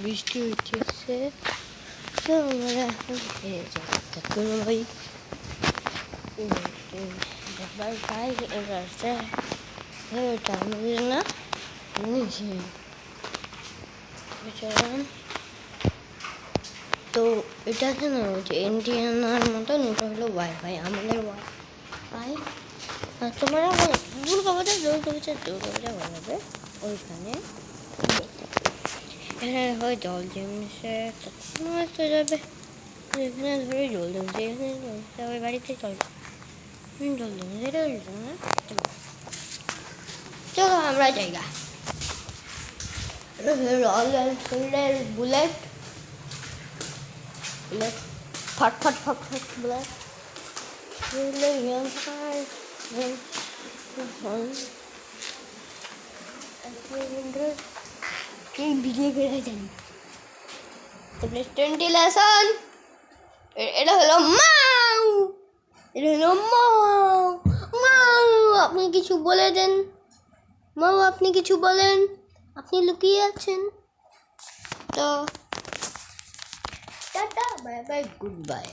বৃষ্টি হচ্ছে তো আমরা এখন কোনো ভাই ভাই রাস্তায় আমাদের না তো এটা আছে না যে এনটিএনার মতন, ওটা হলো ওয়াইফাই, আমাদের ওয়াইফাই। আর তোমরা দুর্গাপূজা বানাবে ওইখানে এখানে হয় জল জমছে, তখন আসতে যাবে এখানে ধরে জল জমছে, এখানে সবাই বাড়িতে জল জমছে, এটা না। চলো আমরা জায়গা রয়্যাল এনফিল্ডের বুলেট ফট ফট ফট ফট বুলেট ভিডিও করে জানি তো প্লিজ 20 লেসন। এটা হলো মাউ, এটা হলো মাউ মাউ। আপনি কিছু বলে দেন মাউ, আপনি কিছু বলেন, আপনি লুকিয়ে আছেন তো tata bye bye good bye.